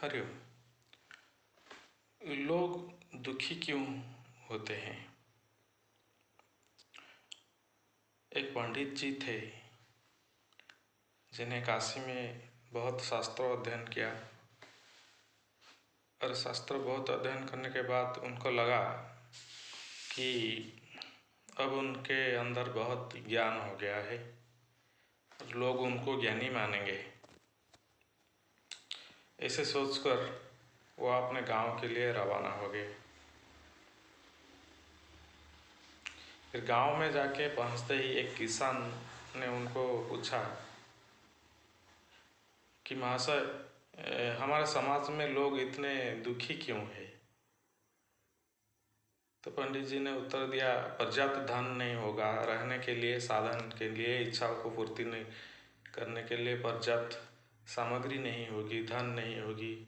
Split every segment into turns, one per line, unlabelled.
हरिओम। लोग दुखी क्यों होते हैं? एक पंडित जी थे जिन्हें काशी में बहुत शास्त्रों अध्ययन किया और शास्त्र बहुत अध्ययन करने के बाद उनको लगा कि अब उनके अंदर बहुत ज्ञान हो गया है और लोग उनको ज्ञानी मानेंगे। ऐसे सोचकर वो अपने गांव के लिए रवाना हो गए। फिर गांव में जाके पहुंचते ही एक किसान ने उनको पूछा कि महाशय, हमारे समाज में लोग इतने दुखी क्यों हैं? तो पंडित जी ने उत्तर दिया, पर्याप्त धन नहीं होगा, रहने के लिए, साधन के लिए, इच्छाओं को पूर्ति नहीं करने के लिए पर्याप्त सामग्री नहीं होगी, धन नहीं होगी,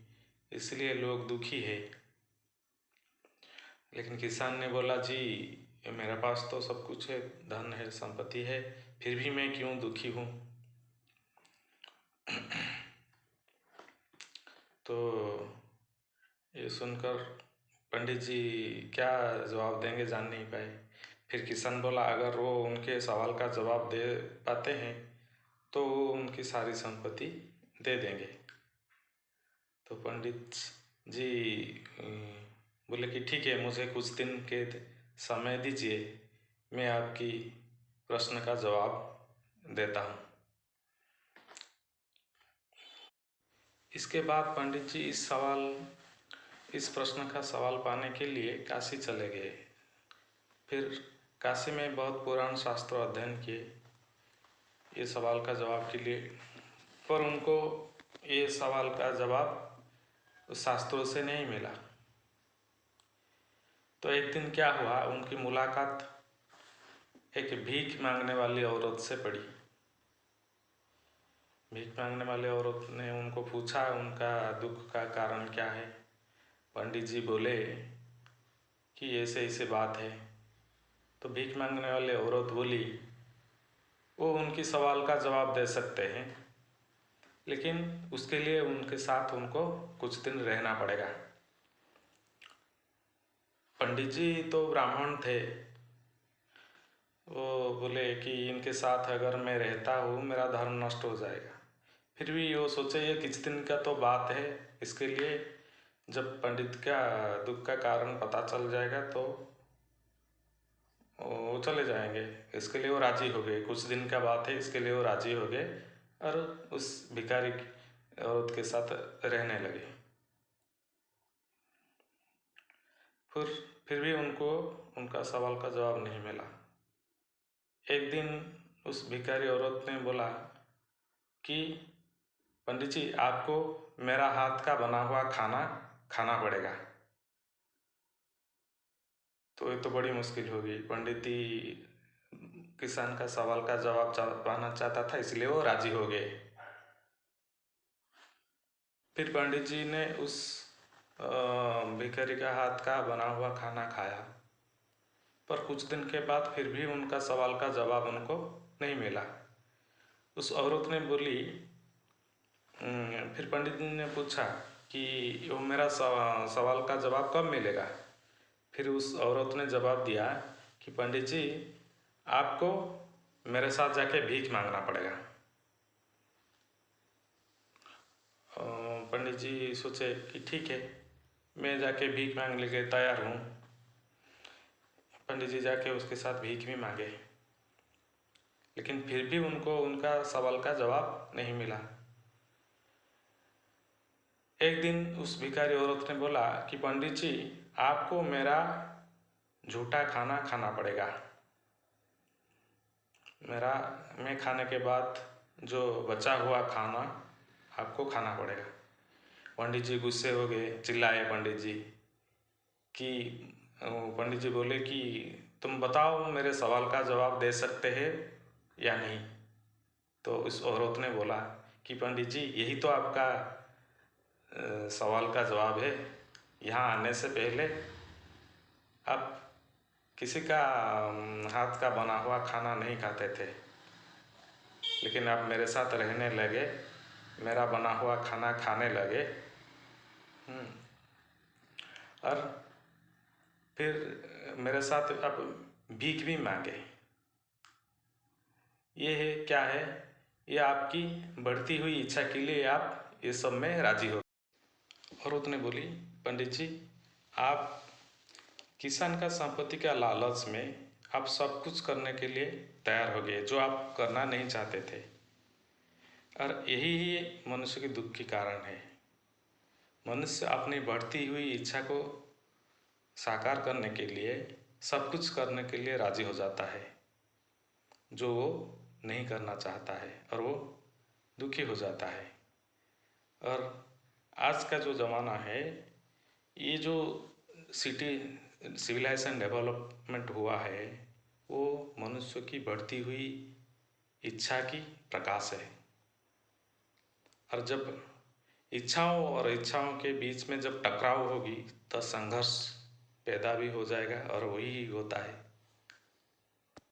इसलिए लोग दुखी है। लेकिन किसान ने बोला, जी मेरे पास तो सब कुछ है, धन है, संपत्ति है, फिर भी मैं क्यों दुखी हूँ? तो ये सुनकर पंडित जी क्या जवाब देंगे जान नहीं पाए। फिर किसान बोला, अगर वो उनके सवाल का जवाब दे पाते हैं तो वो उनकी सारी संपत्ति दे देंगे। तो पंडित जी बोले कि ठीक है, मुझे कुछ दिन के समय दीजिए, मैं आपकी प्रश्न का जवाब देता हूँ। इसके बाद पंडित जी इस प्रश्न का सवाल पाने के लिए काशी चले गए। फिर काशी में बहुत पुराण शास्त्र अध्ययन किए ये सवाल का जवाब के लिए, पर उनको ये सवाल का जवाब उस शास्त्रों से नहीं मिला। तो एक दिन क्या हुआ, उनकी मुलाकात एक भीख मांगने वाली औरत से पड़ी। भीख मांगने वाली औरत ने उनको पूछा उनका दुख का कारण क्या है। पंडित जी बोले कि ऐसे ऐसे बात है। तो भीख मांगने वाली औरत बोली, वो उनकी सवाल का जवाब दे सकते हैं, लेकिन उसके लिए उनके साथ उनको कुछ दिन रहना पड़ेगा। पंडित जी तो ब्राह्मण थे, वो बोले कि इनके साथ अगर मैं रहता हूँ मेरा धर्म नष्ट हो जाएगा। फिर भी वो सोचे ये कुछ दिन का तो बात है, इसके लिए जब पंडित का दुख का कारण पता चल जाएगा तो वो चले जाएंगे। इसके लिए वो राजी हो गए, कुछ दिन का बात है, इसके लिए वो राजी हो गए और उस भिखारी औरत के साथ रहने लगे। फिर भी उनको उनका सवाल का जवाब नहीं मिला। एक दिन उस भिखारी औरत ने बोला कि पंडित जी, आपको मेरा हाथ का बना हुआ खाना खाना पड़ेगा। तो ये तो बड़ी मुश्किल होगी। पंडित जी किसान का सवाल का जवाब पाना चाहता था, इसलिए वो राजी हो गए। फिर पंडित जी ने उस भिखारी का हाथ का बना हुआ खाना खाया, पर कुछ दिन के बाद फिर भी उनका सवाल का जवाब उनको नहीं मिला। उस औरत ने बोली, फिर पंडित जी ने पूछा कि वो मेरा सवाल का जवाब कब मिलेगा? फिर उस औरत ने जवाब दिया कि पंडित जी, आपको मेरे साथ जाके भीख मांगना पड़ेगा। पंडित जी सोचे कि ठीक है, मैं जाके भीख मांगने के लिए तैयार हूँ। पंडित जी जाके उसके साथ भीख भी मांगे, लेकिन फिर भी उनको उनका सवाल का जवाब नहीं मिला। एक दिन उस भिखारी औरत ने बोला कि पंडित जी, आपको मेरा झूठा खाना खाना पड़ेगा। मैं खाने के बाद जो बचा हुआ खाना आपको खाना पड़ेगा। पंडित जी गुस्से हो गए, चिल्लाए पंडित जी कि पंडित जी बोले कि तुम बताओ, मेरे सवाल का जवाब दे सकते हैं या नहीं? तो उस औरत ने बोला कि पंडित जी, यही तो आपका सवाल का जवाब है। यहाँ आने से पहले आप किसी का हाथ का बना हुआ खाना नहीं खाते थे, लेकिन आप मेरे साथ रहने लगे, मेरा बना हुआ खाना खाने लगे, हम्म। और फिर मेरे साथ अब भीख भी मांगे। ये है क्या है, ये आपकी बढ़ती हुई इच्छा के लिए आप ये सब में राजी हो। औरत ने बोली, पंडित जी, आप किसान का संपत्ति का लालच में आप सब कुछ करने के लिए तैयार हो गए जो आप करना नहीं चाहते थे, और यही ही मनुष्य के दुख की कारण है। मनुष्य अपनी बढ़ती हुई इच्छा को साकार करने के लिए सब कुछ करने के लिए राजी हो जाता है जो वो नहीं करना चाहता है, और वो दुखी हो जाता है। और आज का जो ज़माना है, ये जो सिटी सिविलाइजेशन डेवलपमेंट हुआ है, वो मनुष्य की बढ़ती हुई इच्छा की प्रकाश है। और जब इच्छाओं और इच्छाओं के बीच में जब टकराव होगी तो संघर्ष पैदा भी हो जाएगा, और वही होता है